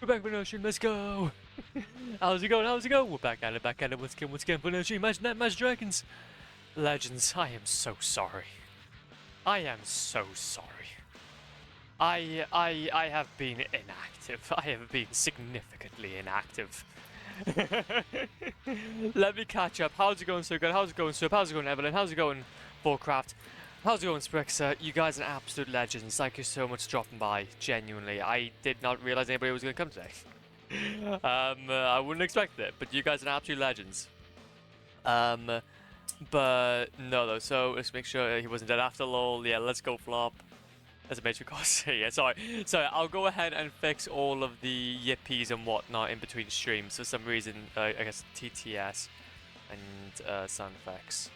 back for another stream. Let's go. How's it going? How's it going? We're back at it. Once again for another stream. Imagine that, Magic Dragons. Legends, I am so sorry. I am so sorry. I have been inactive. I have been significantly inactive. Let me catch up. How's it going, Sir Good? How's it going, Sir? How's it going, Evelyn? How's it going, Warcraft? How's it going, Sprixer? You guys are absolute legends. Thank you so much for dropping by. Genuinely, I did not realize anybody was going to come today. I wouldn't expect it, but you guys are absolute legends. But no though, so let's make sure he wasn't dead after lol. Yeah, let's go flop. As a major cost. Yeah, sorry, I'll go ahead and fix all of the yippies and whatnot in between streams. For some reason, I guess TTS and sound effects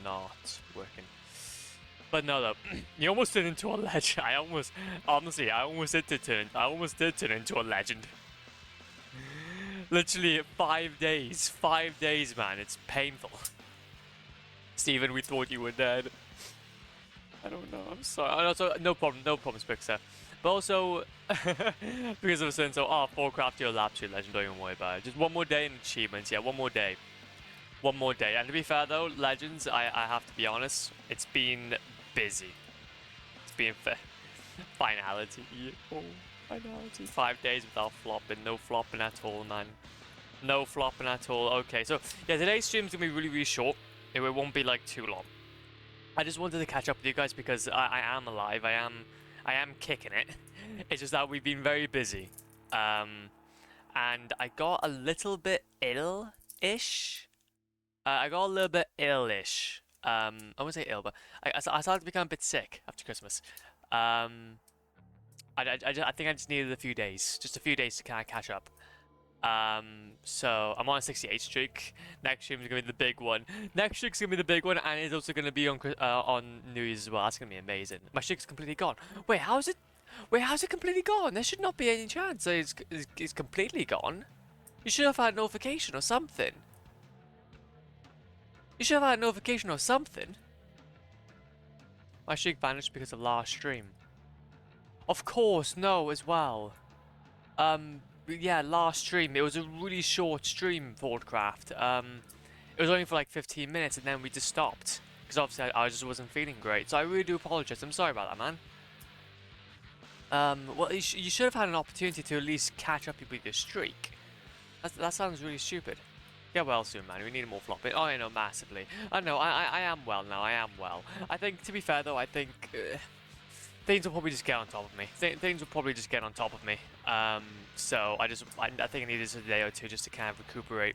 not working. But no though, you almost turned into a legend. I almost did turn into a legend. Literally 5 days. 5 days, man. It's painful. Steven, we thought you were dead. I don't know. I'm sorry. Also, no problem, Spixer. But also, because of a certain Warcraft, you're absolute legend. Don't even worry about it. Just one more day in achievements. Yeah, one more day. One more day. And to be fair though, legends, I have to be honest. It's been busy. It's been finality. Oh. Finality. 5 days without flopping. No flopping at all, man. No flopping at all. Okay, so yeah, today's stream's gonna be really short. It won't be like too long. I just wanted to catch up with you guys because I am alive. I am kicking it. It's just that we've been very busy. And I got a little bit ill-ish. I got a little bit ill-ish. I wouldn't say ill, but I started to become a bit sick after Christmas. I think I just needed a few days. Just a few days to kind of catch up. So I'm on a 68 streak. Next stream is gonna be the big one. Next streak's gonna be the big one, and it's also gonna be on New Year's as well. That's gonna be amazing. My streak's completely gone. Wait, how's it? Wait, how's it completely gone? There should not be any chance that it's completely gone. You should have had a notification or something. You should have had a notification or something. My streak vanished because of last stream. Of course, no, as well. Yeah, last stream, it was a really short stream for Warcraft. It was only for like 15 minutes and then we just stopped. Because obviously I just wasn't feeling great. So I really do apologize. I'm sorry about that, man. Well, you should have had an opportunity to at least catch up with your streak. That sounds really stupid. Get well soon, man. We need more flopping. Oh, I know, massively. I know, I am well now. I am well. I think, to be fair though, I think... things will probably just get on top of me. Things will probably just get on top of me. So I think I needed a day or two just to kind of recuperate.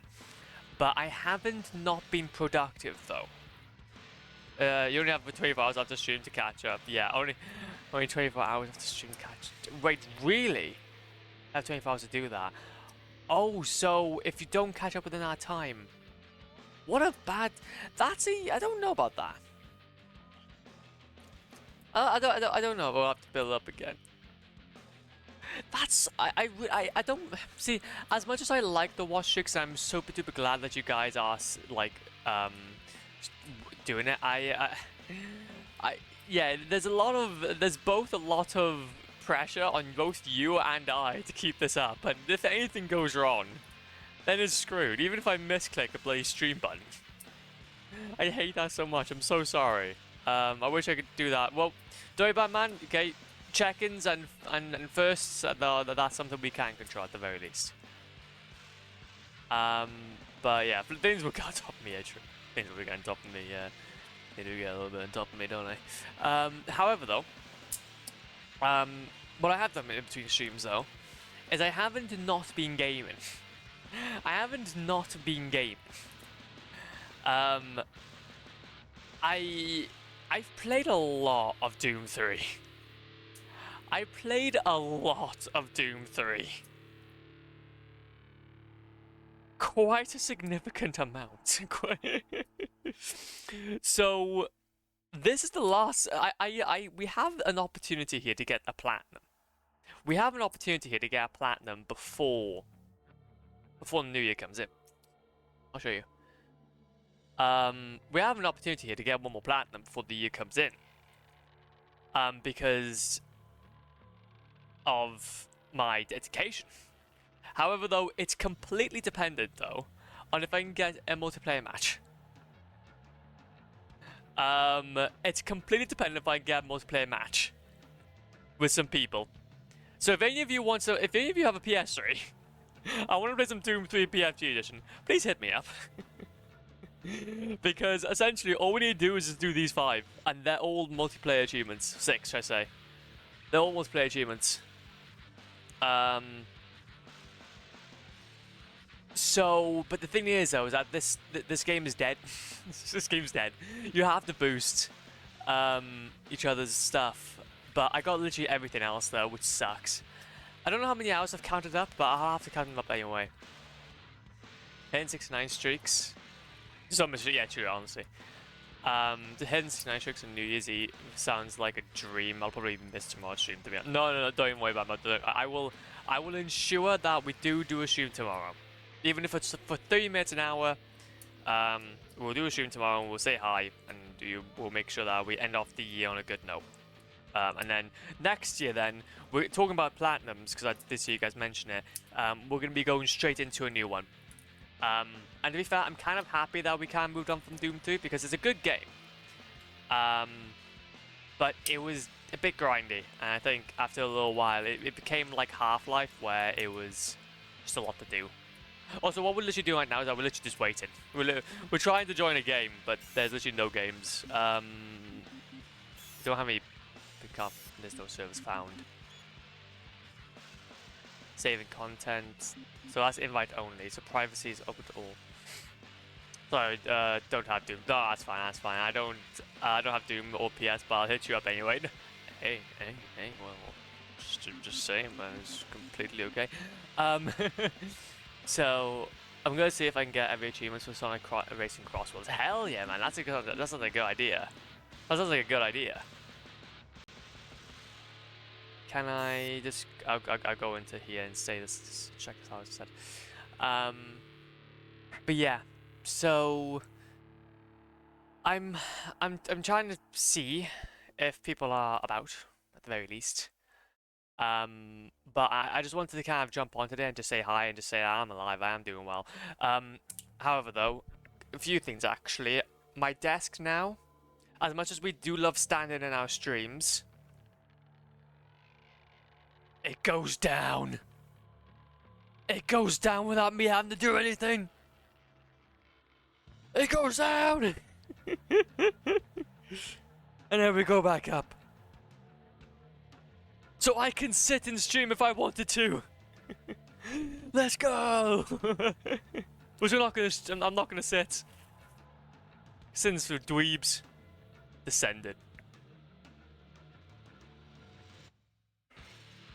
But I haven't not been productive though. You only have 24 hours after stream to catch up. Yeah, only 24 hours after stream to catch. Wait, really? I have 24 hours to do that. Oh, so if you don't catch up within that time, what a bad. I don't know about that. I don't know. We'll have to build up again. That's I don't see. As much as I like the watch tricks, I'm super duper glad that you guys are like doing it. Yeah. There's both a lot of pressure on both you and I to keep this up. And if anything goes wrong, then it's screwed. Even if I misclick the bloody stream button, I hate that so much. I'm so sorry. I wish I could do that. Well, don't worry about it, man. Okay, check-ins and firsts, that's something we can control at the very least. But yeah, things will get on top of me, true. Things will get on top of me, yeah. They do get a little bit on top of me, don't they? However, though, what I have done in between streams, though, is I haven't not been gaming. I haven't not been gaming. I've played a lot of Doom 3. I played a lot of Doom 3. Quite a significant amount. So, this is the last... we have an opportunity here to get a platinum. We have an opportunity here to get a platinum before New Year comes in. I'll show you. We have an opportunity here to get one more platinum before the year comes in. Because of my dedication. However, though, it's completely dependent, though, on if I can get a multiplayer match. It's completely dependent if I can get a multiplayer match with some people. So if any of you if any of you have a PS3, I want to play some Doom 3 PFG edition, please hit me up. Because essentially all we need to do is just do these 5, and they're all multiplayer achievements. 6, should I say. They're all multiplayer achievements. So, but the thing is though, is that this game is dead. This game's dead. You have to boost each other's stuff, but I got literally everything else though, which sucks. I don't know how many hours I've counted up, but I'll have to count them up anyway. 69 streaks. So much, yeah, true, honestly. The hitting 69 streaks on New Year's Eve sounds like a dream. I'll probably miss tomorrow's stream, to be honest. No, don't even worry about it. I will ensure that we do a stream tomorrow. Even if it's for 30 minutes, an hour, we'll do a stream tomorrow and we'll say hi, and we'll make sure that we end off the year on a good note. And then next year, then, we're talking about Platinums, because I did see you guys mention it. We're going to be going straight into a new one. And to be fair, I'm kind of happy that we kind of moved on from Doom 2 because it's a good game. But it was a bit grindy, and I think after a little while, it became like Half-Life, where it was just a lot to do. Also, what we're literally doing right now is that we're literally just waiting. We're trying to join a game, but there's literally no games. Don't have any pick up. There's no servers found. Saving content. So that's invite only. So privacy is open to all. Sorry, don't have Doom. No, that's fine. That's fine. I don't have Doom or PS, but I'll hit you up anyway. Hey. Well, just saying, man. It's completely okay. So I'm gonna see if I can get every achievement for Sonic Racing Crossworlds. Hell yeah, man! That sounds like a good idea. That sounds like a good idea. Can I just? I'll go into here and say this. Just check this out. As I said. But yeah. So I'm trying to see if people are about at the very least. But I just wanted to kind of jump on today and just say hi and just say I'm alive, I am doing well. However, though, a few things actually. My desk now, as much as we do love standing in our streams, it goes down. It goes down without me having to do anything. It goes down! And then we go back up. So I can sit and stream if I wanted to. Let's go! But I'm not gonna sit. Since for dweebs. Descended.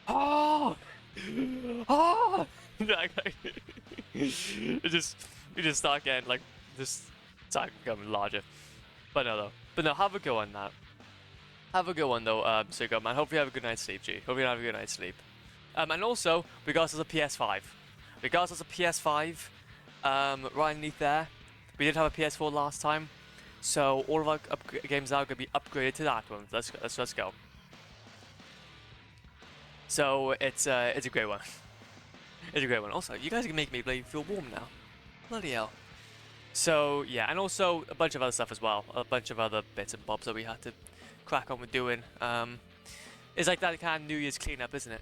Oh! Oh! You just start getting like this start becoming larger. But no, have a go on that. Have a good one though, so good man. Hope you have a good night's sleep, G. Hope you have a good night's sleep. And also, regards to the PS5. Regards to the PS5, right underneath there, we did have a PS4 last time, so all of our games are going to be upgraded to that one. Let's go. So it's a great one. It's a great one. Also, you guys can make me feel warm now. Bloody hell. So yeah, and also a bunch of other stuff as well. A bunch of other bits and bobs that we had to crack on with doing. It's like that kind of New Year's cleanup, isn't it?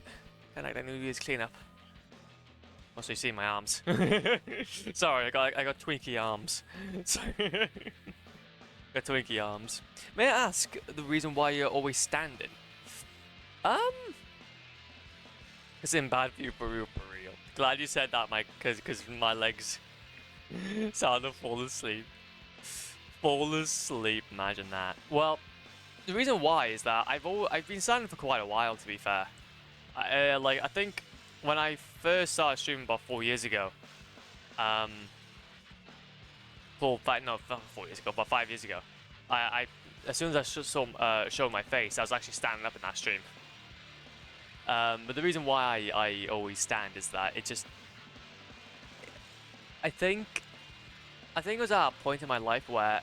Kind of like that New Year's cleanup. Also, you see my arms. Sorry, I got Twinkie arms. Got Twinkie arms. May I ask the reason why you're always standing? It's in bad view for real. Glad you said that, Mike, because my legs started to fall asleep. Fall asleep, imagine that. Well, the reason why is that I've been standing for quite a while, to be fair. I think when I first started streaming about 4 years ago, not 4 years ago, but 5 years ago, I as soon as I showed my face, I was actually standing up in that stream. But the reason why I always stand is that it just, I think it was at a point in my life where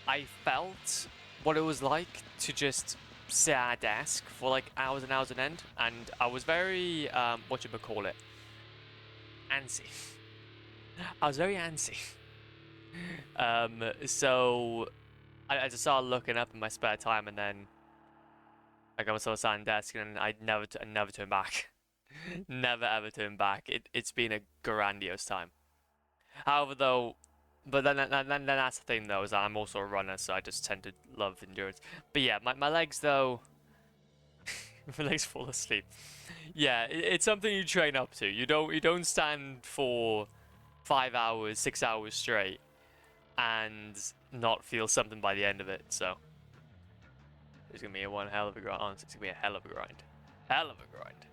I felt what it was like to just sit at a desk for like hours and hours on end, and I was very whatchamacallit, antsy. I was very antsy. So I just started looking up in my spare time, and then like I was sat at a desk, and I never turned back. Never ever turned back. It's been a grandiose time. However, though, but then that's the thing though, is that I'm also a runner, so I just tend to love endurance. But yeah, my legs though, my legs fall asleep. Yeah, it's something you train up to. You don't stand for 5 hours, 6 hours straight, and not feel something by the end of it. So it's gonna be a one hell of a grind. Honestly, it's gonna be a hell of a grind, hell of a grind.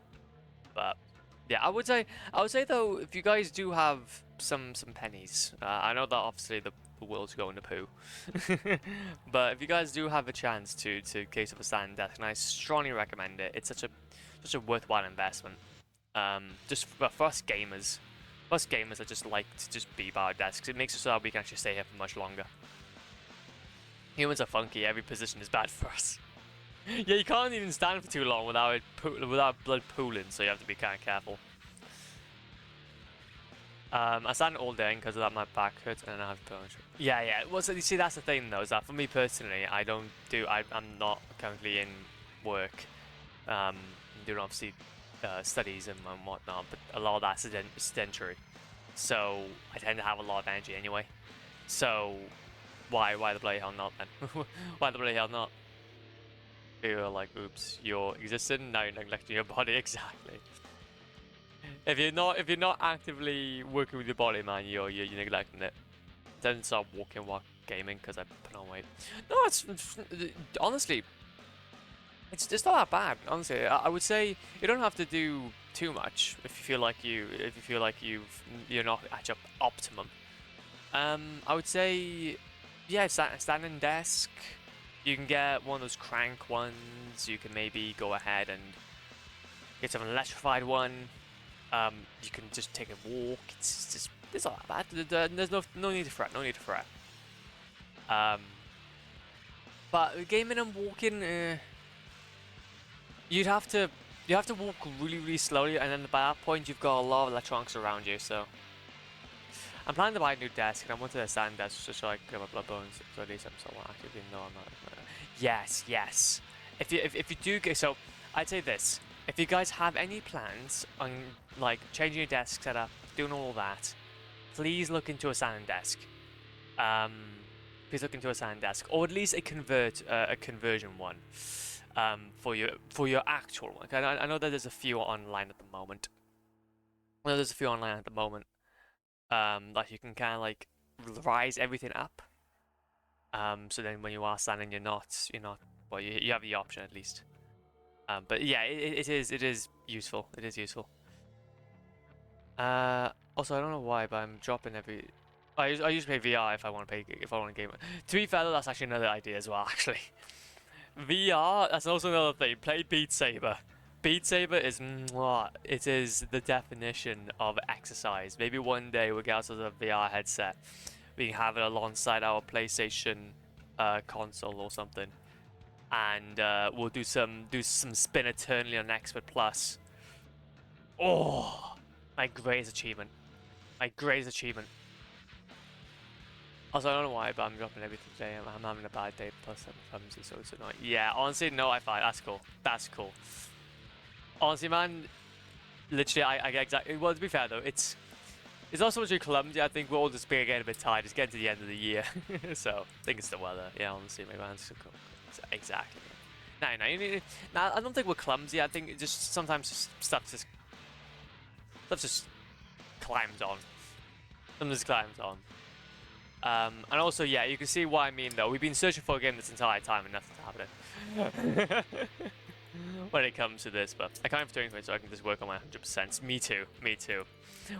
But yeah, I would say though, if you guys do have some pennies, I know that obviously the world's going to poo, but if you guys do have a chance to case up a stand desk, and I strongly recommend it. It's such a worthwhile investment. Just for us gamers. Us gamers that just like to just be by our desks, it makes it so that we can actually stay here for much longer. Humans are funky. Every position is bad for us. Yeah, you can't even stand for too long without blood pooling, so you have to be kind of careful. I stand all day because of that my back hurts and I have to. Yeah. Well, so you see, that's the thing though, is that for me personally, I'm not currently in work. Doing obviously studies and whatnot, but a lot of that's sedentary. So I tend to have a lot of energy anyway. So why the bloody hell not then? Why the bloody hell not? Feel like, oops, you're existing, now you're neglecting your body. Exactly. If you're not actively working with your body, man, you're neglecting it. Then start walking while gaming because I put on weight. No, it's honestly, it's not that bad. Honestly, I would say you don't have to do too much if you feel like you're not at your optimum. I would say, yeah, standing desk. You can get one of those crank ones. You can maybe go ahead and get an electrified one. You can just take a walk. It's not that bad. There's no need to fret. No need to fret. But gaming and walking, you have to walk really slowly, and then by that point you've got a lot of electronics around you. So I'm planning to buy a new desk, and I wanted a stand desk just so I can get my blood bones. So at least I'm somewhat active, even though I'm not. Yes. If you do get, so I'd say this. If you guys have any plans on like changing your desk setup, doing all that, please look into a standing desk. Please look into a standing desk, or at least a conversion one. For your actual one. I know that there's a few online at the moment. That you can kind of like rise everything up. So then when you are standing, you're not. Well, you have the option at least. But yeah, it is useful. It is useful. Also, I don't know why, but I'm dropping every. I usually play VR if I want to game. To be fair, though, that's actually another idea as well. Actually, VR. That's also another thing. Play Beat Saber. Beat Saber is it is the definition of exercise. Maybe one day we'll get ourselves a VR headset. We can have it alongside our PlayStation console or something, and we'll do some spin eternally on Expert Plus. Oh, my greatest achievement. Also, I don't know why, but I'm dropping everything today. I'm having a bad day, plus I'm clumsy, so it's annoying. Yeah, honestly, no, I fight. That's cool. Honestly, man, literally, I get exactly. Well, to be fair though, it's not so much you're clumsy. I think we're all just getting a bit tired. It's getting to the end of the year, so I think it's the weather. Yeah, honestly, my hands are cool. Exactly. No, I don't think we're clumsy. I think it just sometimes stuff just climbs on. Something just climbs on. And also, yeah, you can see what I mean though. We've been searching for a game this entire time and nothing's happening. When it comes to this, but I can't have turning point, so I can just work on my 100%. Me too.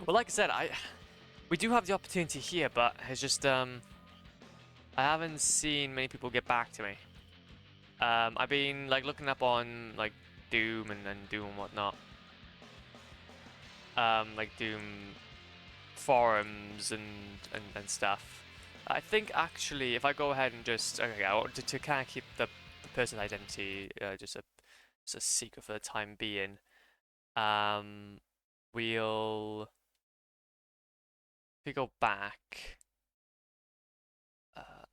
Well, like I said, we do have the opportunity here, but it's just I haven't seen many people get back to me. I've been like looking up on like Doom and Doom and whatnot. Like Doom forums and stuff. I think actually, if I go ahead and just to kind of keep the person's identity, just a secret for the time being. We'll if we go back,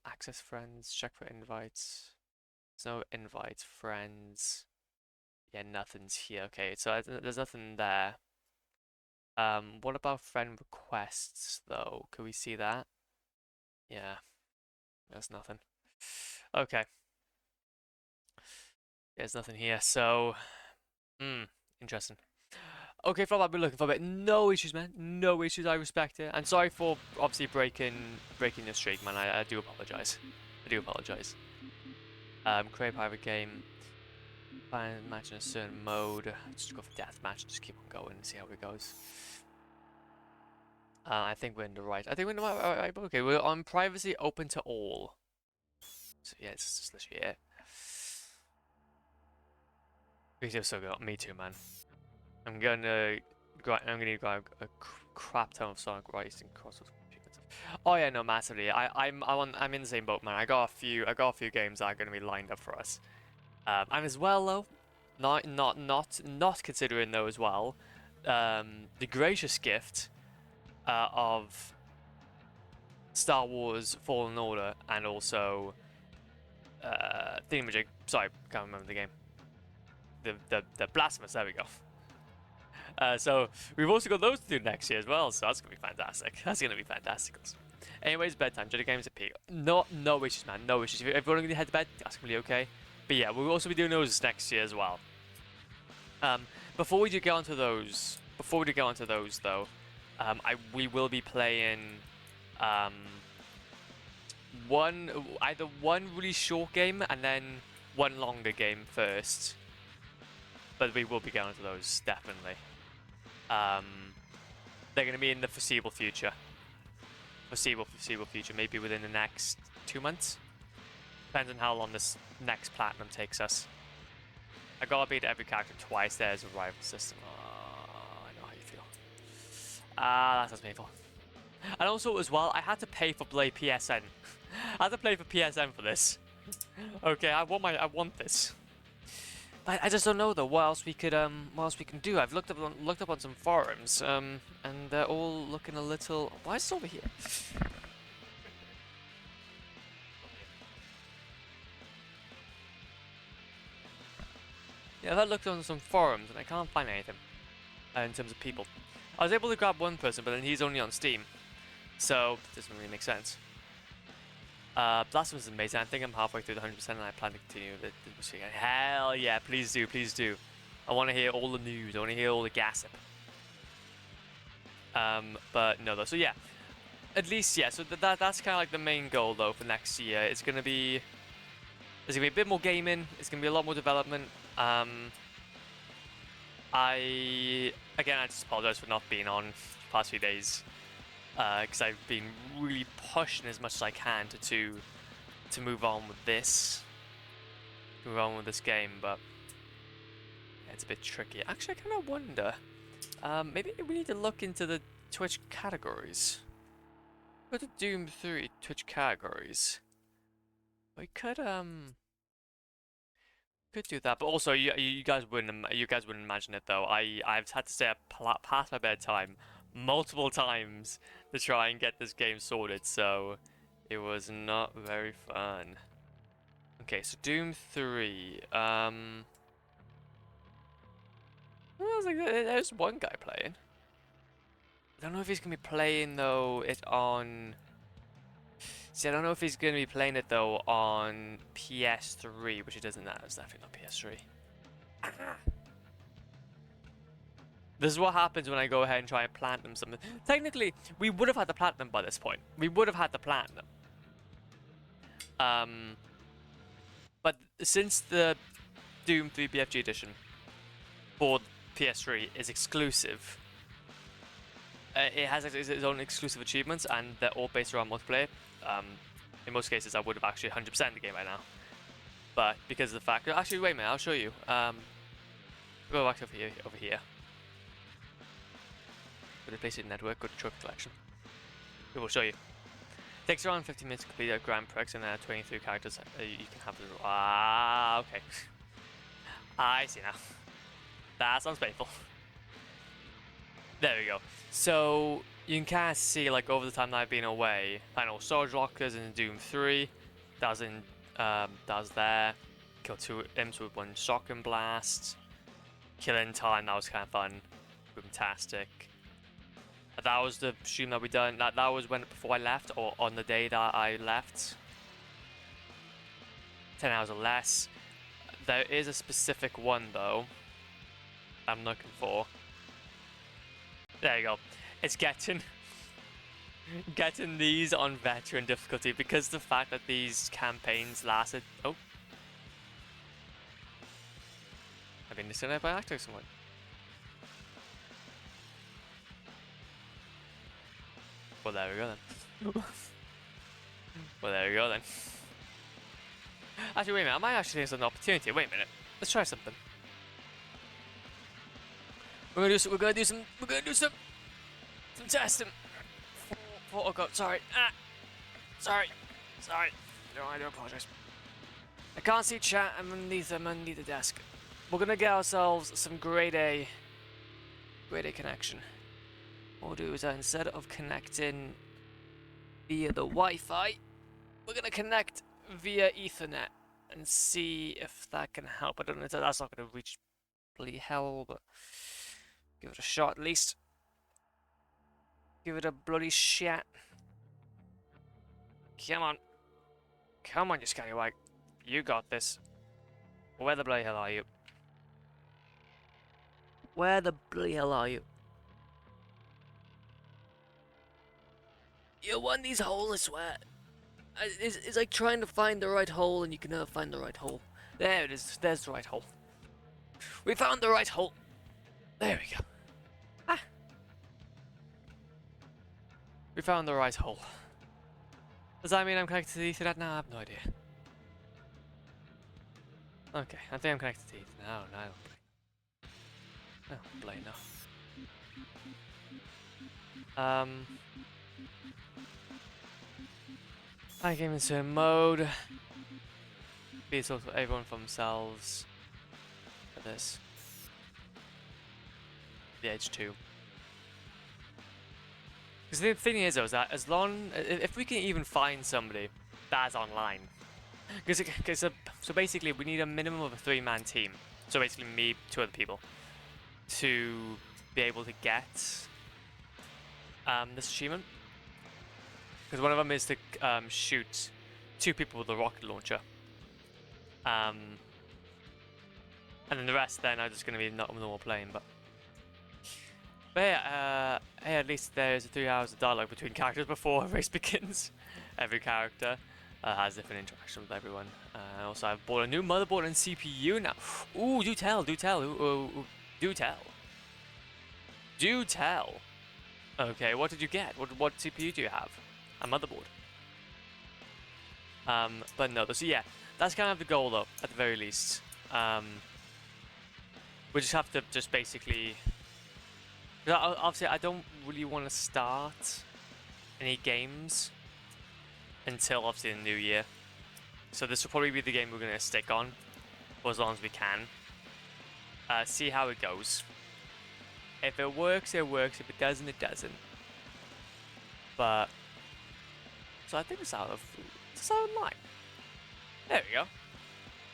access friends, check for invites. There's no invites, friends. Yeah, nothing's here. Okay, so there's nothing there. What about friend requests though? Can we see that? Yeah, there's nothing. Okay. There's nothing here, so interesting. Okay, for I've been looking for a bit. No issues, man. No issues. I respect it. And sorry for obviously breaking your streak, man. I do apologize. I do apologize. Create a private game. Find a match in a certain mode. Just go for deathmatch. Just keep on going and see how it goes. I think we're in the right. I think we're in the right. Okay, we're on privacy open to all. So yeah, it's just literally it. Video's so good. Me too, man. I'm gonna grab a crap ton of Sonic Racing cross. Oh yeah, no, massively. I'm in the same boat, man. I got a few games that are gonna be lined up for us. And as well though, not considering though as well, the gracious gift of Star Wars Fallen Order and also Thingamajig. Sorry, can't remember the game. The Blasphemous. There we go. So we've also got those to do next year as well, so that's gonna be fantastic. That's gonna be fantastic. Anyways, bedtime. Jedi games at peak. No issues, man. No issues. If everyone gonna head to bed, that's gonna be okay. But yeah, we'll also be doing those next year as well. Before we do get onto those, though, we will be playing either one really short game and then one longer game first. But we will be getting onto those definitely. They're going to be in the foreseeable future. Foreseeable future, maybe within the next 2 months. Depends on how long this next platinum takes us. I gotta beat every character twice. There's a rival system. Oh, I know how you feel. That sounds painful. And also, as well, I had to pay for Play PSN. I had to pay for PSN for this. Okay, I want this. But I just don't know though what else we can do. I've looked up on some forums, and they're all looking a little. Why is it over here? Yeah, I've looked on some forums and I can't find anything in terms of people. I was able to grab one person, but then he's only on Steam, so it doesn't really make sense. Blasphemous is amazing. I think I'm halfway through the 100% and I plan to continue with it. Hell yeah, please do, please do. I want to hear all the news. I want to hear all the gossip. But no though, so yeah. At least, yeah, so that's kind of like the main goal though for next year. There's going to be a bit more gaming. It's going to be a lot more development. I just apologize for not being on the past few days. Because I've been really pushing as much as I can to move on with this. Move on with this game, but yeah, it's a bit tricky. Actually, I kind of wonder. Maybe we need to look into the Twitch categories. Go to Doom 3 Twitch categories. We could do that, but also you guys wouldn't imagine it though. I've had to stay up past my bedtime multiple times to try and get this game sorted, so it was not very fun. Okay, so Doom 3. I was like, there's one guy playing. I don't know if he's gonna be playing though it on. See, I don't know if he's gonna be playing it though on PS3, which it doesn't. It's definitely not PS3. This is what happens when I go ahead and try and platinum something. Technically, we would have had the platinum by this point. We would have had the platinum. But since the Doom 3 BFG edition for PS3 is exclusive, it has its own exclusive achievements, and they're all based around multiplayer. In most cases, I would have actually 100% the game by now. But because of the fact... Actually, wait a minute, I'll show you. Go back over here. Go to PlayStation Network, go to Trophy Collection. It will show you. Takes around 50 minutes to complete a Grand Prix, and 23 characters you can have. Ah, okay. I see now. That sounds painful. There we go. So you can kind of see, like, over the time that I've been away, I know Sword Rockers in Doom 3, that was in, that was there. Kill 2 imps with 1 shotgun blast. Killing time, that was kind of fun. Fantastic. That was the stream that we done. That was before I left, or on the day that I left. 10 hours or less. There is a specific one though I'm looking for. There you go. It's getting these on veteran difficulty because the fact that these campaigns lasted. Oh, I've been listened by acting someone. Well, there we go then. Well, there we go then. Actually, wait a minute. I might actually think it's an opportunity. Wait a minute. Let's try something. We're gonna do some testing. Oh god, sorry. Sorry. No, I do apologize. I can't see chat. I'm underneath the desk. We're gonna get ourselves some grade A connection. What we'll do is that instead of connecting via the Wi-Fi, we're gonna connect via Ethernet and see if that can help. I don't know if that's not gonna reach bloody hell, but give it a shot at least. Give it a bloody shot. Come on, you scallywag. You got this. Where the bloody hell are you? Where the bloody hell are you? You're one of these holes, I swear. It's like trying to find the right hole and you can never find the right hole. There it is. There's the right hole. We found the right hole. There we go. Ah. We found the right hole. Does that mean I'm connected to the Ethernet now? I have no idea. Okay, I think I'm connected to the Ethernet. No, I don't play. No. I came into mode. Be it also everyone for themselves. At this. The Edge 2. Because the thing is though, is that if we can even find somebody that's online. So basically we need a minimum of a 3-man team. So basically me, 2 other people. To be able to get this achievement. Because one of them is to shoot 2 people with a rocket launcher. And then the rest then are just going to be normal playing. But yeah, hey, at least there's 3 hours of dialogue between characters before a race begins. Every character has different interactions with everyone. Also, I've bought a new motherboard and CPU now. Ooh, do tell. Okay, what did you get? What CPU do you have? A motherboard. But no, so yeah, that's kind of the goal though, at the very least. We just have to basically. Obviously, I don't really want to start any games until obviously the new year. So this will probably be the game we're going to stick on for as long as we can. See how it goes. If it works, it works. If it doesn't, it doesn't. But so I think it's out of online. There we go.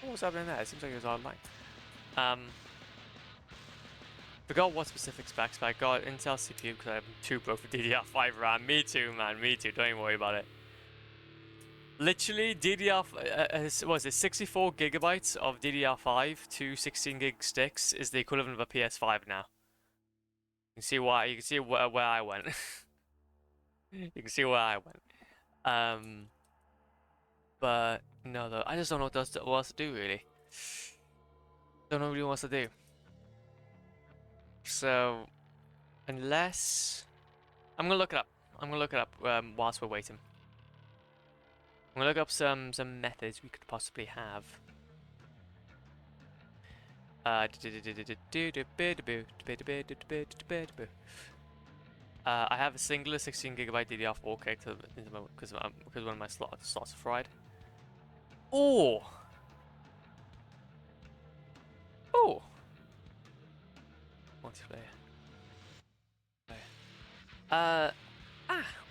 What's happening there? It seems like it was online. Forgot what specific specs, but I got Intel CPU because I'm too broke for DDR5 RAM. Me too, man. Me too. Don't even worry about it. Literally, what is it? 64 gigabytes of DDR5 to 16 gig sticks is the equivalent of a PS5 now. You can see why. You can see where I went. You can see where I went. But no, though, I just don't know what else to do really. Don't know really what else to do. So, unless I'm gonna look it up. Whilst we're waiting. I'm gonna look up some methods we could possibly have. I have a singular 16GB DDR4 connected into my because one of my slots are fried. Oh, oh, multiplayer.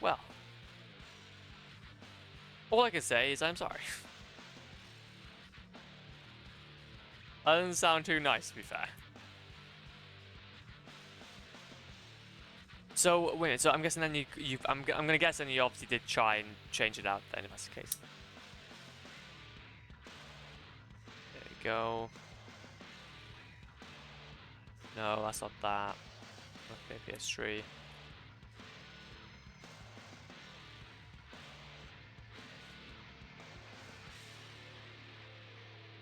Well, all I can say is I'm sorry. That doesn't sound too nice, to be fair. So wait, so I'm guessing then I'm gonna guess then you obviously did try and change it out then if that's the case. There you go. No, that's not that. Okay, PS3.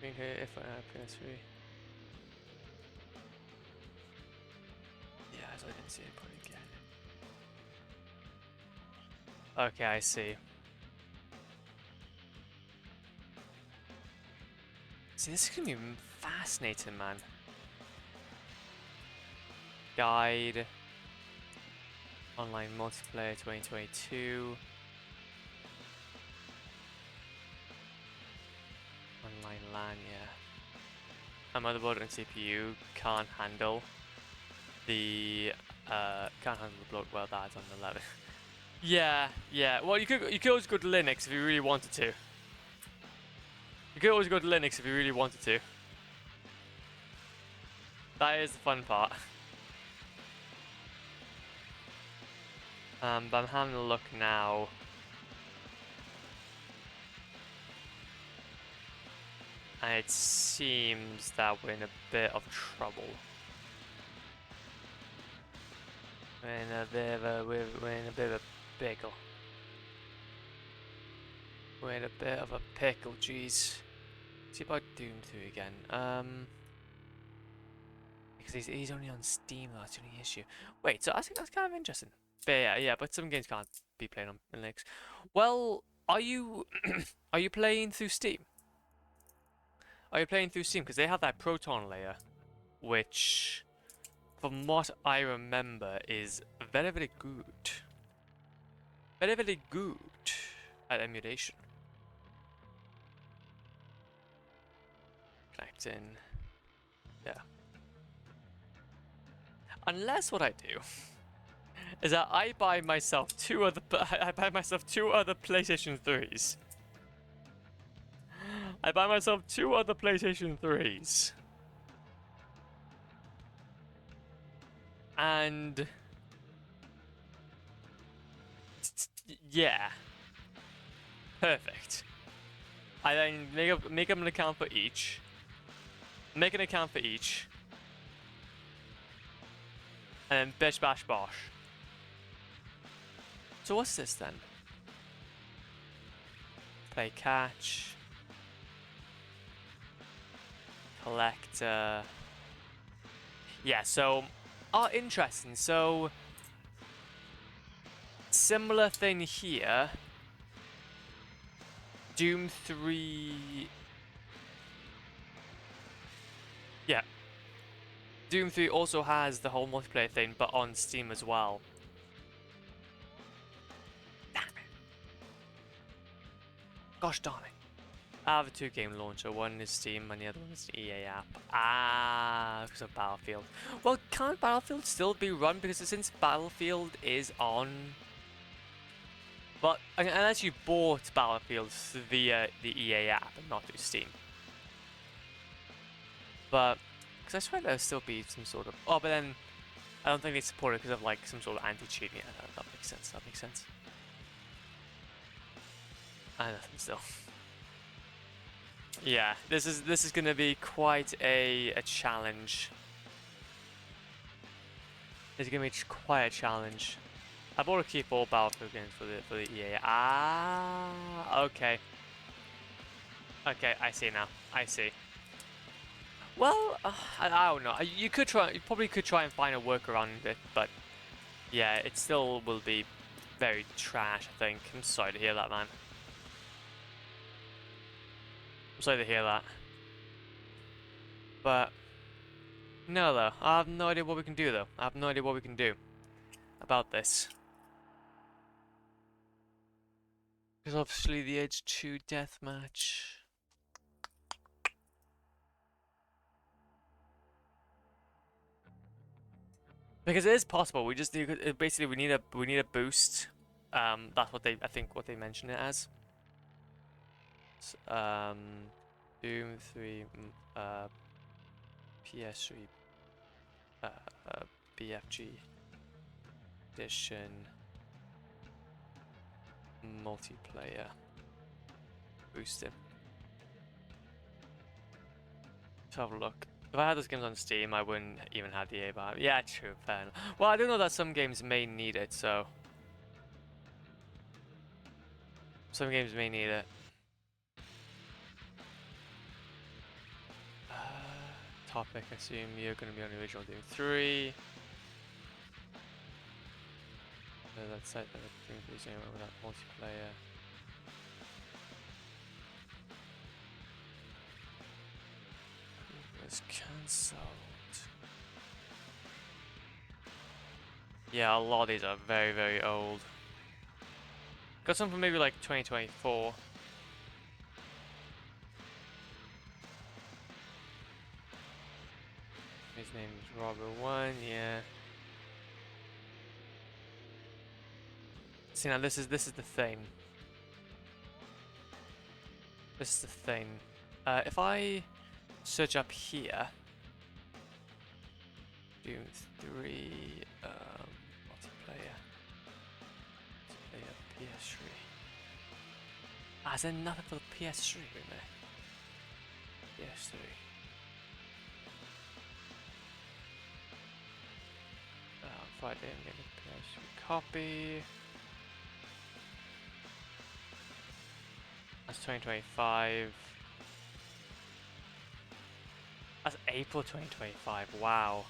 Okay, if I have PS3. Yeah, so I didn't see it put again. Okay, I see. See, this is gonna be fascinating, man. Guide. Online multiplayer 2022. Online LAN, yeah. My motherboard and CPU can't handle the bloat. Well, that's on the 11. Yeah. Well, you could always go to Linux if you really wanted to. You could always go to Linux if you really wanted to. That is the fun part. But I'm having a look now. And it seems that we're in a bit of trouble. We're in a bit of a pickle. We're in a bit of a pickle, jeez. See about Doom 2 again. Because he's only on Steam, that's the only issue. Wait, so I think that's kind of interesting. But yeah, but some games can't be played on Linux. Well, are you are you playing through Steam? Are you playing through Steam? Because they have that Proton layer, which, from what I remember, is very, very good. Very, very good at emulation. Connecting. Yeah. Unless what I do is that I buy myself two other PlayStation 3s. I buy myself two other PlayStation 3s. And yeah. Perfect. I then make up an account for each. Make an account for each. And then bish bash bosh. So what's this then? Play catch. Collector. Yeah, so... Oh, interesting. So... Similar thing here. Doom 3... Yeah. Doom 3 also has the whole multiplayer thing, but on Steam as well. Damn it. Gosh darn it. I have a two-game launcher. One is Steam and the other one is the EA app. Ah, because of Battlefield. Well, can't Battlefield still be run? Because since Battlefield is on... But unless you bought Battlefield via the EA app and not through Steam. But... Because I swear there'll still be some sort of... Oh, but then... I don't think they support it because of like some sort of anti-cheating. Yeah, that makes sense. That makes sense. Nothing still. Yeah, this is gonna be quite a challenge. It's gonna be quite a challenge. I bought a keep all Battlefield games for the EA. Ah, okay. Okay, I see now. I see. Well, I don't know. You probably could try and find a workaround it, but yeah, it still will be very trash. I think. I'm sorry to hear that, man. I'm sorry to hear that. But no, though. I have no idea what we can do, though. I have no idea what we can do. about this. Because obviously the Edge 2 deathmatch. Because it is possible. We just basically we need a boost. That's what I think what they mention it as. Doom 3, PS3, BFG edition multiplayer boosted. Let's have a look. If I had those games on Steam, I wouldn't even have the EA buy. Yeah, true, fair enough. Well, I do know that some games may need it, so some games may need it. Topic, I assume you're going to be on the original Doom 3. Let's set that Doom 3 is anywhere without multiplayer. It's cancelled. Yeah, a lot of these are very, very old. Got some from maybe like 2024. His name is Robert1, yeah. See now this is the thing. This is the thing. If I search up here, Doom 3 multiplayer PS3. Ah, is there nothing for the PS3 in there? PS3. Friday, I'm getting a PS3 copy. That's 2025. That's April 2025. Wow.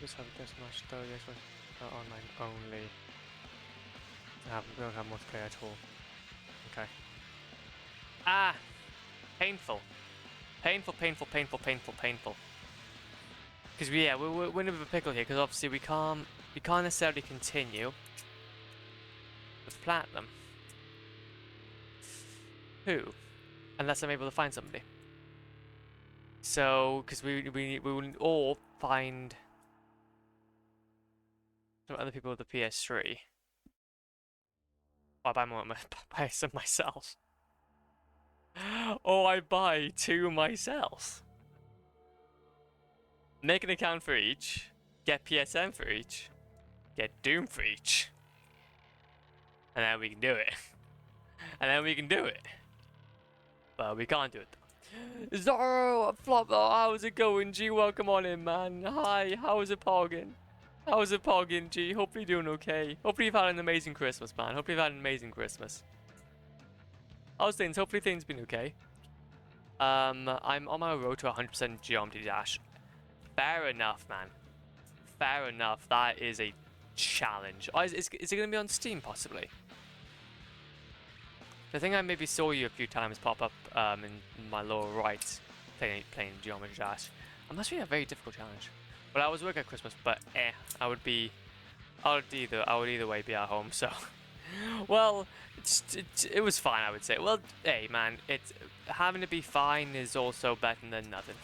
Just have this much though. Yes, online only. We don't have multiplayer at all. Okay. Ah, painful. Painful. Because we're in a bit of a pickle here. Because obviously we can't necessarily continue with platinum. Who? Unless I'm able to find somebody. So, because we will all find some other people with the PS3. Or I buy more, buy some myself. Or I buy two myself. Make an account for each. Get PSN for each. Get Doom for each. And then we can do it. But we can't do it though. Zoro, Flop, how's it going, G? Welcome on in, man. Hi, how's it pogging? How's it pogging, G? Hopefully you're doing okay. Hopefully you've had an amazing Christmas, man. Hopefully you've had an amazing Christmas. How's things? Hopefully things been okay. I'm on my road to 100% Geometry Dash. Fair enough, man. Fair enough. That is a challenge. Oh, is it going to be on Steam, possibly? I think I maybe saw you a few times pop up in my lower right playing Geometry Dash. It must be a very difficult challenge. Well, I was working at Christmas, but I would either way be at home, so... Well, it was fine, I would say. Well, hey, man, having to be fine is also better than nothing.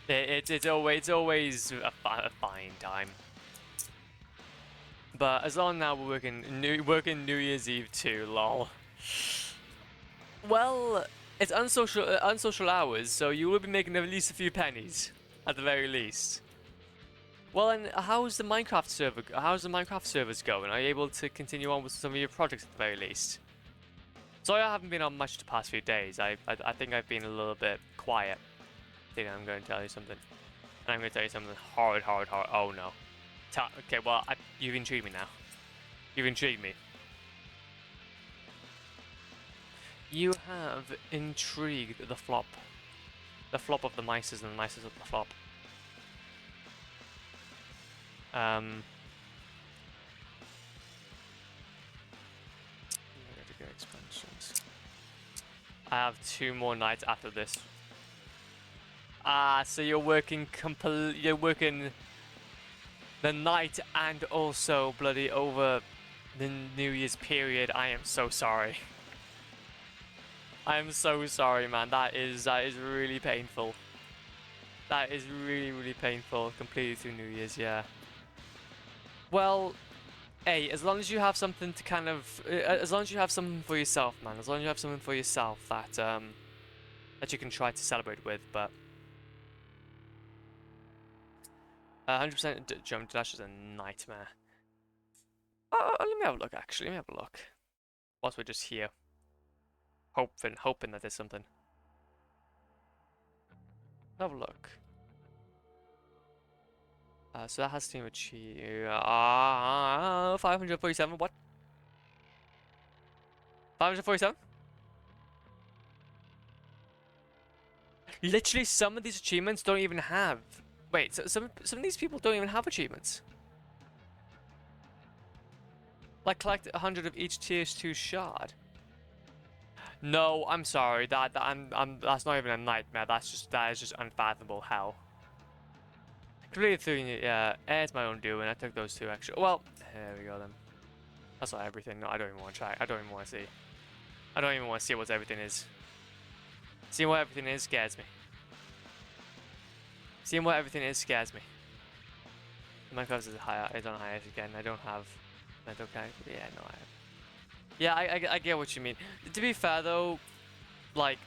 It's always a fine time. But as long now we're working New Year's Eve too, lol. Well, it's unsocial hours, so you will be making at least a few pennies, at the very least. Well, and how's the Minecraft servers going? Are you able to continue on with some of your projects at the very least? Sorry, I haven't been on much the past few days. I think I've been a little bit quiet. I think I'm going to tell you something. And I'm going to tell you something hard. Oh no. Okay, well, you've intrigued me now. You've intrigued me. You have intrigued the flop. The flop of the mices and the mices of the flop. Expansions. I have 2 more nights after this. Ah, so you're working the night and also bloody over the New Year's period. I am so sorry. I am so sorry, man. That is really painful. That is really, really painful. Completely through New Year's, yeah. Well, hey, as long as you have something to kind of, as long as you have something for yourself, man. As long as you have something for yourself that that you can try to celebrate with, but 100% jump dash is a nightmare. Let me have a look. Actually, let me have a look. Whilst we're just here, hoping that there's something. Have a look. So that has to achieve 547. What? 547? Literally, some of these achievements don't even have. Wait, so some of these people don't even have achievements. Like collect 100 of each TH2 shard. No, I'm sorry. That's not even a nightmare. That is just unfathomable hell. Completely through, yeah. It's my own doing. I took those 2 extra. Well, there we go then. That's not everything. No, I don't even want to try. I don't even want to see. I don't even want to see what everything is. Seeing what everything is scares me. Seeing what everything is scares me. Minecraft is higher. It's on highest again. I don't have. I don't. Yeah, no, I have. Yeah, I get what you mean. To be fair though, like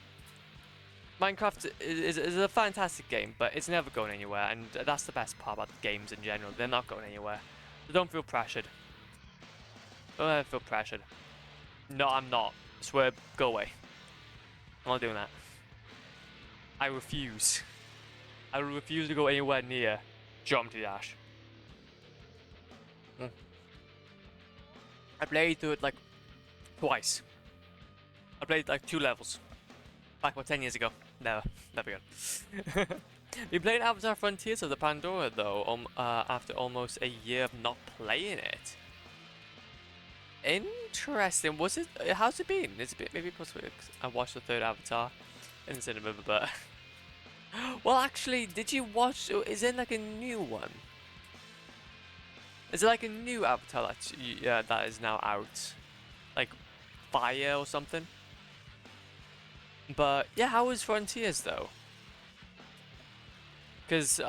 Minecraft is a fantastic game, but it's never going anywhere, and that's the best part about the games in general. They're not going anywhere. So don't feel pressured. Don't ever feel pressured. No, I'm not. I swear, go away. I'm not doing that. I refuse. I refuse to go anywhere near Jump to Dash. I played through it like twice. I played like 2 levels. Back about 10 years ago. Never again. We played Avatar Frontiers of the Pandora though, after almost a year of not playing it. Interesting. Was it? How's it been? It's a bit maybe possibly. I watched the 3rd Avatar in the cinema, but well, actually, did you watch? Is it like a new one? Is it like a new Avatar that is now out, like Fire or something? But yeah, how was Frontiers though? Because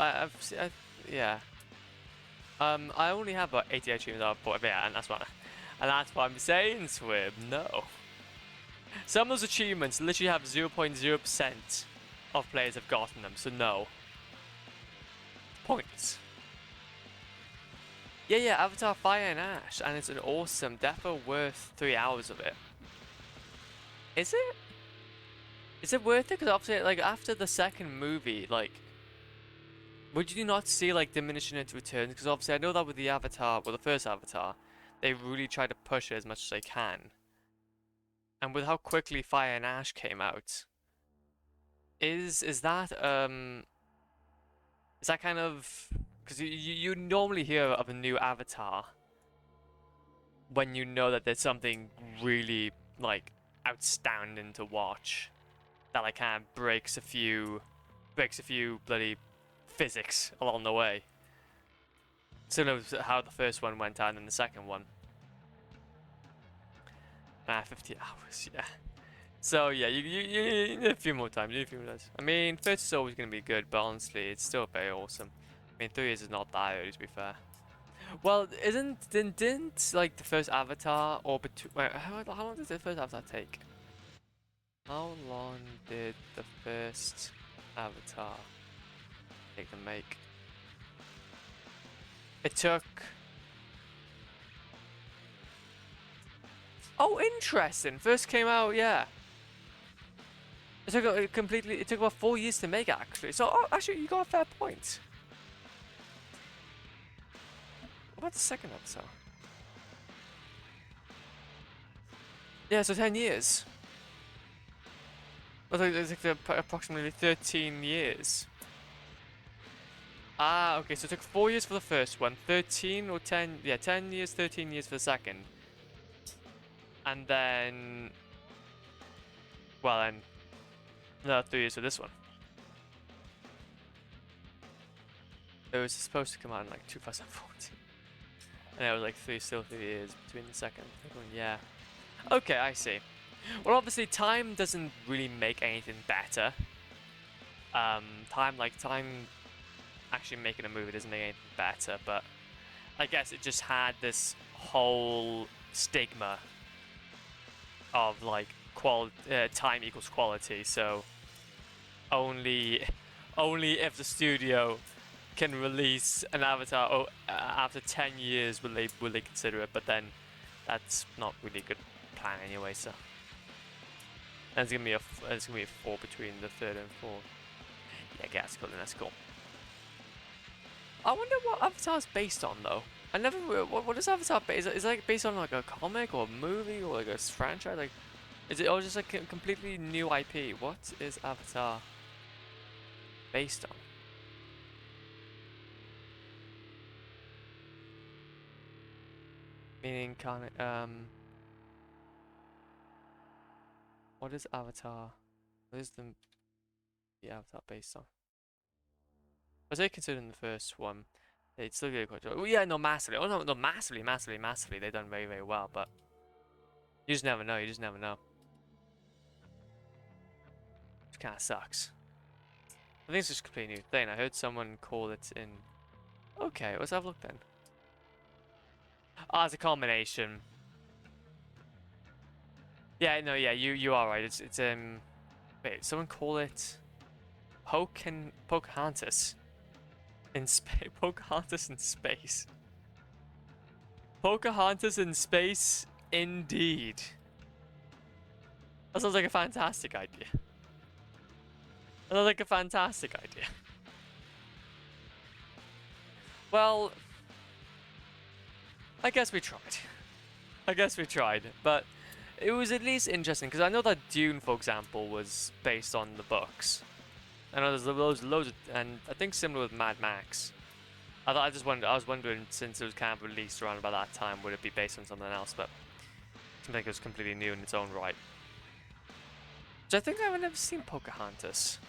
yeah. I only have about 80 achievements out of yeah, and that's what I'm saying, Swib. No. Some of those achievements literally have 0.0% of players have gotten them, so no. Points. Yeah, Avatar Fire and Ash, and it's an awesome, definitely worth 3 hours of it. Is it? Is it worth it? Because obviously, like, after the 2nd movie, like, would you not see, like, diminishing its returns? Because obviously, I know that with the Avatar, well, the first Avatar, they really try to push it as much as they can. And with how quickly Fire and Ash came out, is that kind of, because you normally hear of a new Avatar when you know that there's something really like outstanding to watch that like kind of breaks a few bloody physics along the way. Similar to how the first one went out and then the second one. 50 hours, yeah. So yeah, you need a few more times. I mean, first is always going to be good, but honestly, it's still very awesome. I mean, 3 years is not that early, to be fair. Well, didn't like the first Avatar or wait, how long did the first Avatar take? How long did the first Avatar take to make? It took. Oh, interesting. First came out, yeah. It took it took about 4 years to make actually. So actually, you got a fair point. What about the second Avatar? Yeah, so 10 years. I think it took approximately 13 years. Ah, okay, so it took 4 years for the first one, 13 or 10, yeah, 10 years, 13 years for the second. And then, well then, No, 3 years for this one. It was supposed to come out in like 2014. And it was like still 3 years between the second and third one. Yeah. Okay, I see. Well, obviously, time doesn't really make anything better. Time actually making a movie doesn't make anything better, but I guess it just had this whole stigma of like time equals quality. So only if the studio can release an Avatar after 10 years will they consider it, but then that's not really a good plan anyway. So there's gonna be a 4 between the third and fourth. Yeah, okay, that's cool. Then that's cool. I wonder what Avatar's based on though. I never. What is Avatar based? Is it like based on like a comic or a movie or like a franchise? Like, is it or just like a completely new IP? What is Avatar based on? Meaning, what is Avatar? What is the Avatar based on? Was they considering the first one? It's still really quite. Well, yeah, no, massively. Oh no, massively. They've done very, very well, but you just never know. You just never know. Which kind of sucks. I think it's just a completely new thing. I heard someone call it in. Okay, let's have a look then. Ah, it's a combination. Yeah, no, yeah, you are right. It's wait, someone call it Pocahontas in space. Pocahontas in space. Pocahontas in space, indeed. That sounds like a fantastic idea. That sounds like a fantastic idea. Well, I guess we tried. I guess we tried, but it was at least interesting because I know that Dune, for example, was based on the books. I know there's loads of, and I think similar with Mad Max. I was wondering, since it was kind of released around about that time, would it be based on something else? But it seems like it was completely new in its own right. Which I think I've never seen Pocahontas.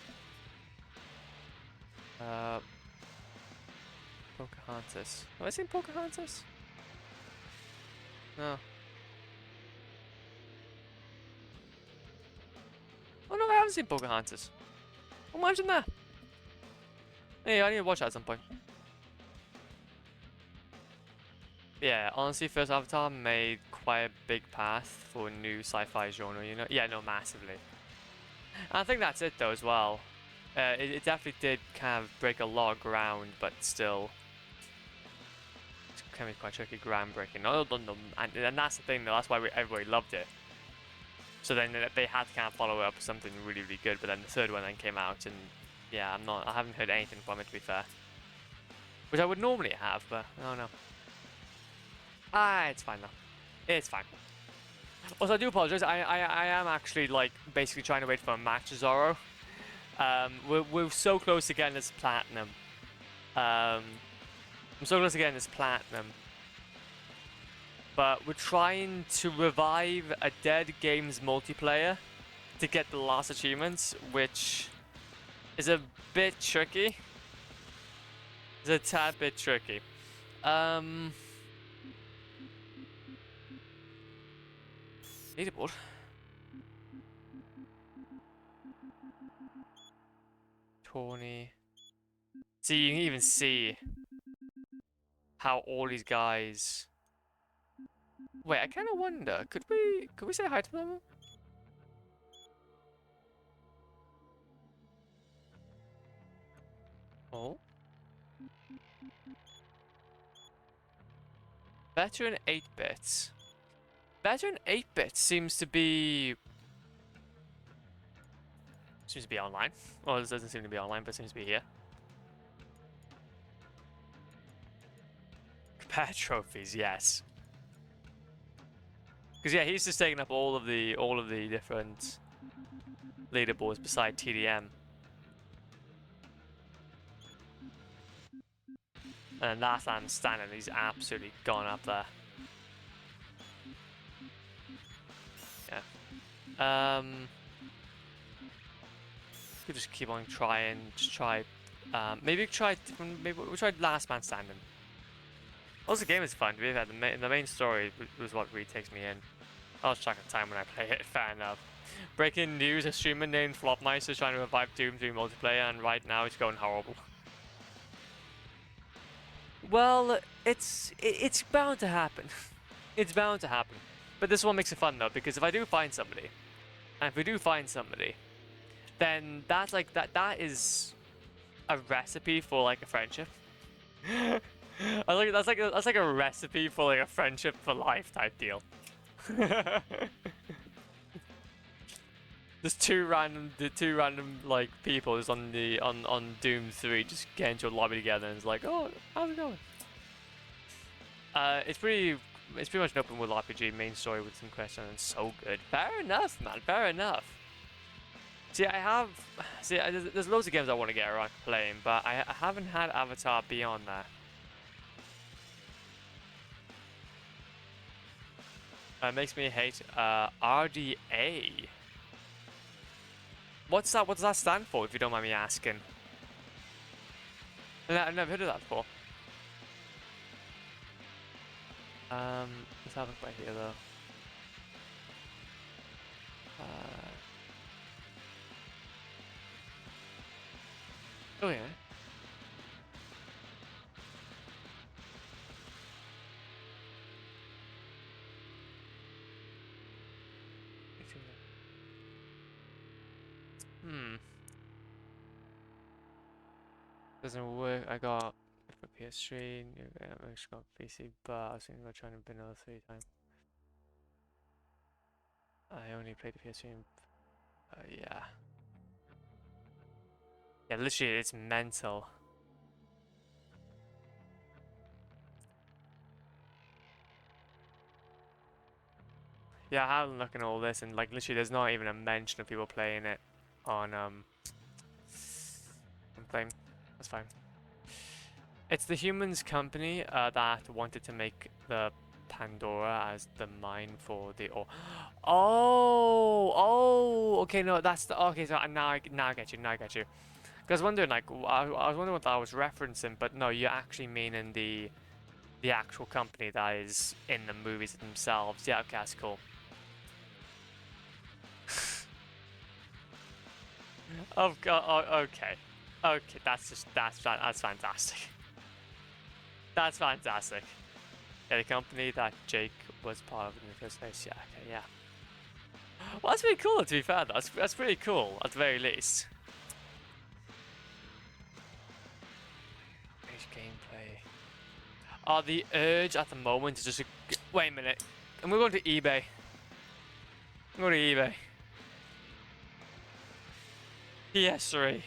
Pocahontas. Have I seen Pocahontas? No. Oh no, I haven't seen Pocahontas. Imagine that. Hey, I need to watch that at some point. Yeah, honestly, first Avatar made quite a big path for a new sci-fi genre, you know? Yeah, no, massively. And I think that's it though as well. It definitely did kind of break a lot of ground, but still, it's kind of quite tricky, groundbreaking. No, and that's the thing though, that's why everybody loved it. So then they had to kind of follow it up with something really, really good, but then the third one then came out, and yeah, I haven't heard anything from it to be fair. Which I would normally have, but I don't know. Ah, it's fine though. It's fine. Also, I do apologize. I am actually like basically trying to wait for a match Zoro. We're so close to getting this platinum. I'm so close to getting this platinum. But we're trying to revive a dead game's multiplayer to get the last achievements, which is a bit tricky. It's a tad bit tricky. Leaderboard. 20. See, you can even see how all these guys. Wait, I kind of wonder. Could we say hi to them? Oh. Veteran 8 bits. Veteran 8 bits seems to be online. Well, it doesn't seem to be online, but it seems to be here. Compare trophies, yes. Because yeah, he's just taking up all of the different leaderboards beside TDM. And last time standing, he's absolutely gone up there. Yeah. could just keep on trying. Just try. Maybe try. Maybe we'll try Last Man Standing. Also, the game is fun. We've had the main story was what really takes me in. I'll track of time when I play it. Fair enough. Breaking news: a streamer named Flopmeister is trying to revive Doom 3 multiplayer, and right now it's going horrible. Well, it's bound to happen. It's bound to happen. But this one makes it fun though, because if I do find somebody, and if we do find somebody, then that's like that is a recipe for like a friendship. That's like a recipe for like a friendship for life type deal. There's two random like people just on Doom 3 just get into a lobby together and it's like, oh, how's it going? It's pretty much an open world RPG main story with some questions and so good. Fair enough, man. Fair enough. See, there's loads of games I want to get around playing, but I haven't had Avatar beyond that. It makes me hate RDA. What's that? What does that stand for, if you don't mind me asking? I've never heard of that before. Let's have a look right here though. Oh yeah. Doesn't work. I got for PS3. I actually got PC, but I was thinking about trying to vanilla 3 times. I only played the PS3. Yeah. Yeah, literally, it's mental. Yeah, I have been looking at all this, and like literally, there's not even a mention of people playing it on playing. That's fine. It's the Humans company that wanted to make the Pandora as the mine for the ore. Oh, okay, no, that's the okay. So now I get you. Now I get you. Because I was wondering, like, I was wondering what I was referencing, but no, you're actually meaning the actual company that is in the movies themselves. Yeah, okay, that's cool. Oh god. Oh, okay. Okay, that's fantastic. That's fantastic. Yeah, the company that Jake was part of in the first place. Yeah, okay, yeah. Well, that's pretty cool, to be fair. That's pretty cool, at the very least. Gameplay. Oh, the urge at the moment is just wait a minute. I'm going to eBay. I'm going to eBay. PS3.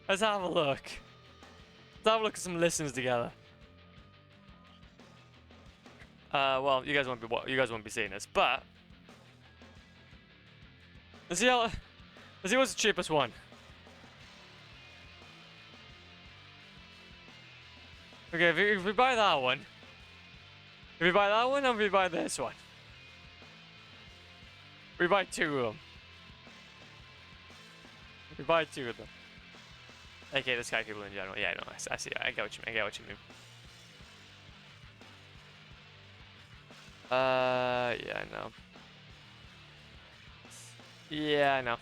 Let's have a look. Let's have a look at some listens together. Well, you guys won't be seeing this, but let's see what's the cheapest one. Okay, if we buy that one, and we buy this one. We buy two of them. We buy two of them. Okay, the Sky people in general. Yeah, no, I see. I get what you mean. Yeah, I know. Yeah, I know.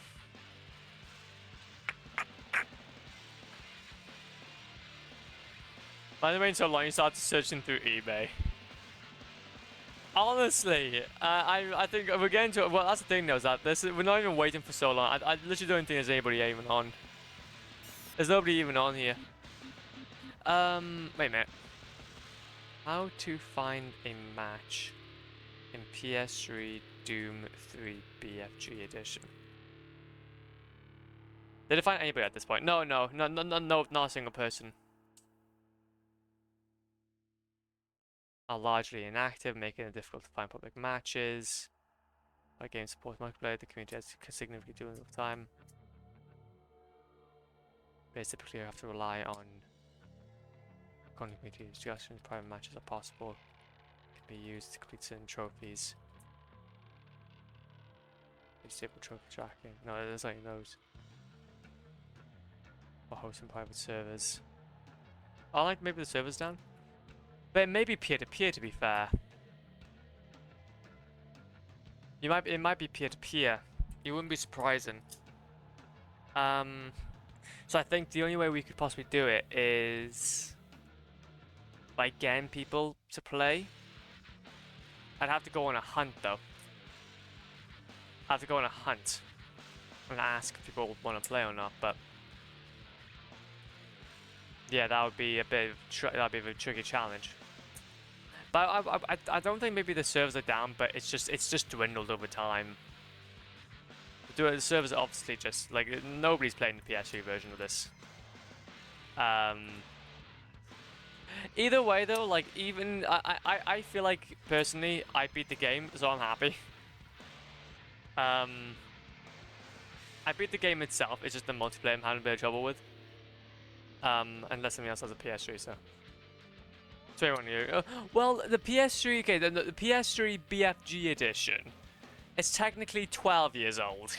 By the way, so long you started searching through eBay. Honestly, I think we're getting to. Well, that's the thing, though, is that we're not even waiting for so long. I literally don't think there's anybody even on. There's nobody even on here. Wait a minute. How to find a match in PS3 Doom 3 BFG edition? Did I find anybody at this point? No, not a single person. Are largely inactive, making it difficult to find public matches. Our game supports multiplayer, the community has significantly doing over time. Basically, you have to rely on community discussions. Private matches are possible. Can be used to complete certain trophies. Disable trophy tracking. No, there's only those. Or hosting private servers. I like maybe the servers down. But it may be peer-to-peer, to be fair. It might be peer-to-peer. It wouldn't be surprising. So I think the only way we could possibly do it is by getting people to play. I'd have to go on a hunt though. I have to go on a hunt and ask if people want to play or not. But yeah, that would be a bit of a tricky challenge. But I don't think maybe the servers are down, but it's just dwindled over time. The servers are obviously just like nobody's playing the PS3 version of this. Either way though, like even I feel like personally I beat the game, so I'm happy. I beat the game itself. It's just the multiplayer I'm having a bit of trouble with. Unless something else has a PS3, so. 21 years. Well, the PS3, okay, the PS3 BFG edition. It's technically 12 years old.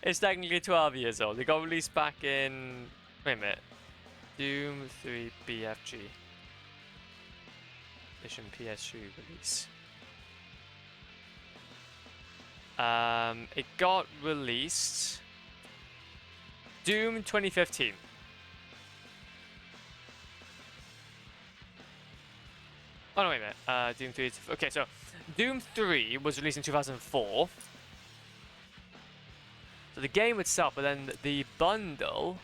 It's technically 12 years old. It got released back in... Wait a minute. Doom 3 BFG. Edition PS3 release. It got released... Doom 2015. Oh no, wait a minute. Doom 3... Okay, so... Doom 3 was released in 2004. So the game itself, but then the bundle...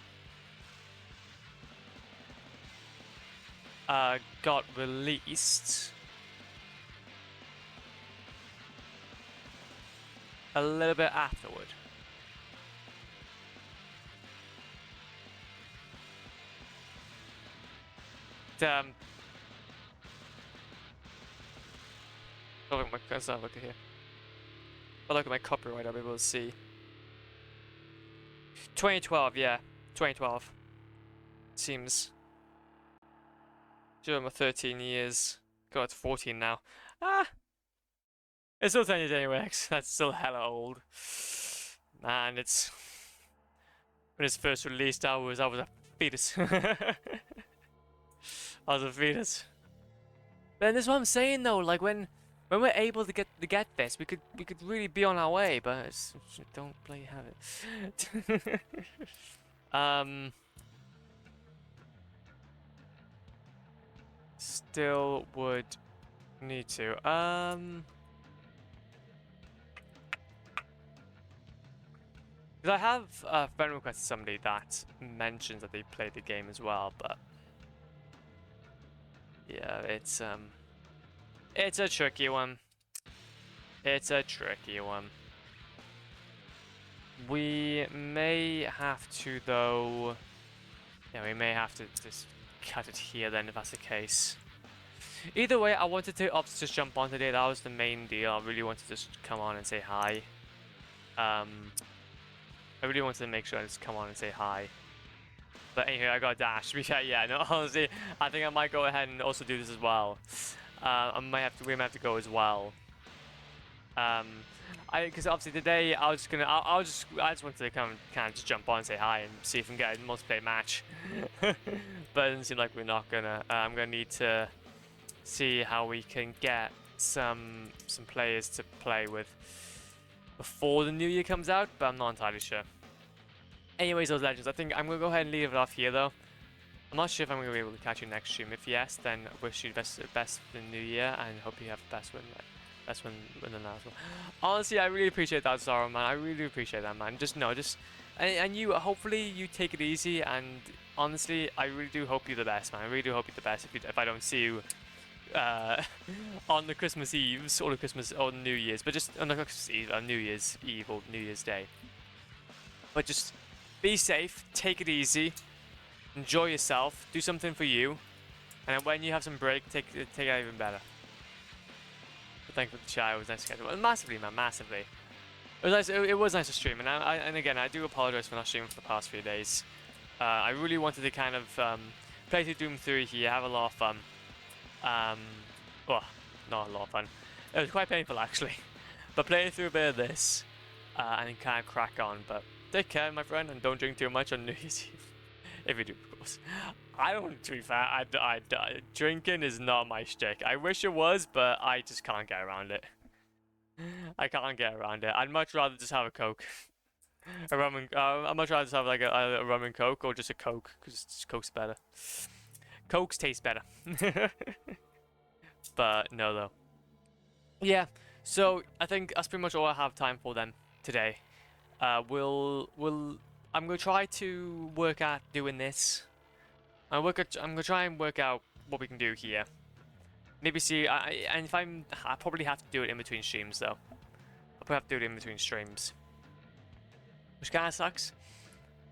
got released... a little bit afterward. Let's have a look at here. If I look at my copyright, I'll be able to see. 2012, yeah. 2012. Seems. During my 13 years. God, it's 14 now. Ah! It's still 10 years anyway, that's still hella old. Man, it's... When it's first released, I was a fetus. I was a fetus. But that's what I'm saying though, like when we're able to get this, we could really be on our way, but don't play have it. Still would need to. Because I have a friend requested somebody that mentions that they played the game as well, but yeah, it's a tricky one. It's a tricky one. We may have to though. Yeah, we may have to just cut it here then if that's the case. Either way, I wanted to just jump on today. That was the main deal. I really wanted to just come on and say hi. I really wanted to make sure I just come on and say hi. But anyway, I got dashed. Yeah, no, honestly, I think I might go ahead and also do this as well. We might have to go as well. Because obviously today I just wanted to kind of just jump on and say hi and see if we can get a multiplayer match. But it doesn't seem like we're not gonna. I'm gonna need to see how we can get some players to play with before the new year comes out, but I'm not entirely sure. Anyways, those legends, I think I'm gonna go ahead and leave it off here though. I'm not sure if I'm gonna be able to catch you next stream. If yes, then I wish you the best for the new year and hope you have the best win the last one. Honestly, I really appreciate that, Zara, man. I really do appreciate that, man. And you, hopefully you take it easy, and honestly, I really do hope you're the best, man. I really do hope you're the best if I don't see you on the Christmas Eves or the Christmas or New Year's, but just on the Christmas Eve, on New Year's Eve or New Year's Day. But just be safe, take it easy, enjoy yourself, do something for you, and then when you have some break, take it even better. But thank you for the chat. It was nice to catch up. Massively, man, massively. It was nice. It was nice to stream, and again, I do apologize for not streaming for the past few days. I really wanted to kind of play through Doom 3 here, have a lot of fun. Well, not a lot of fun. It was quite painful actually, But playing through a bit of this, and then kind of crack on. But take care, my friend, and don't drink too much on New Year's Eve. If you do, of course. I don't, to be fair, drinking is not my shtick. I wish it was, but I just can't get around it. I can't get around it. I'd much rather just have a Coke. A rum and, I'd much rather just have like a rum and Coke, or just a Coke, because Coke's better. Cokes taste better. But no, though. Yeah, so I think that's pretty much all I have time for then today. I'm gonna try to work at doing this. I'm gonna try and work out what we can do here. Maybe see, and if I probably have to do it in between streams though. I'll probably have to do it in between streams, which kind of sucks.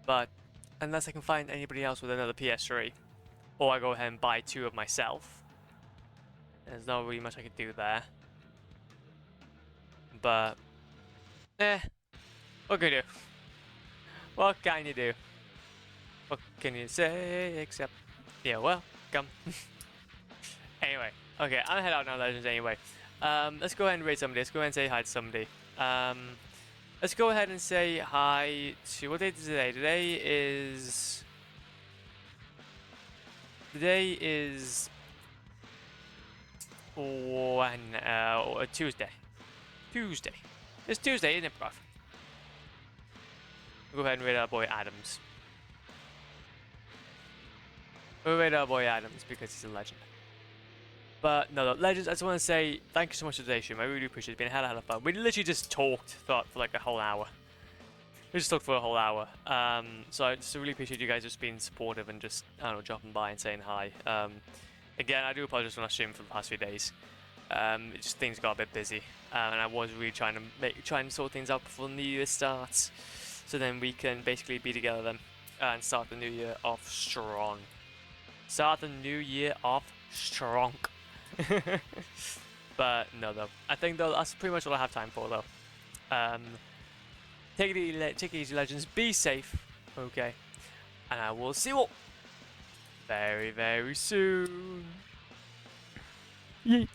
But unless I can find anybody else with another PS3, or I go ahead and buy 2 of myself, there's not really much I could do there. But, what can you do? What can you do? What can you say except, yeah, welcome. Anyway, okay, I'm gonna head out now, Legends, anyway. Let's go ahead and raid somebody. Let's go ahead and say hi to somebody. Let's go ahead and say hi to, what date is today? Today is Tuesday. It's Tuesday, isn't it, bruv? We'll go ahead and raid our boy Adams. We'll raid our boy Adams because he's a legend. But no, Legends, I just want to say thank you so much for today's stream. I really do appreciate it. It's been a hell of fun. We literally just talked for like a whole hour. We just talked for a whole hour. So I just really appreciate you guys just being supportive and just, I don't know, dropping by and saying hi. Again, I do apologize for not streaming for the past few days. Just things got a bit busy, and I was really trying to sort things out before the new year starts, so then we can basically be together then and start the new year off strong. But no, though, I think though that's pretty much all I have time for though. Take it easy, Legends. Be safe, okay, and I will see you all very, very soon. Yeet.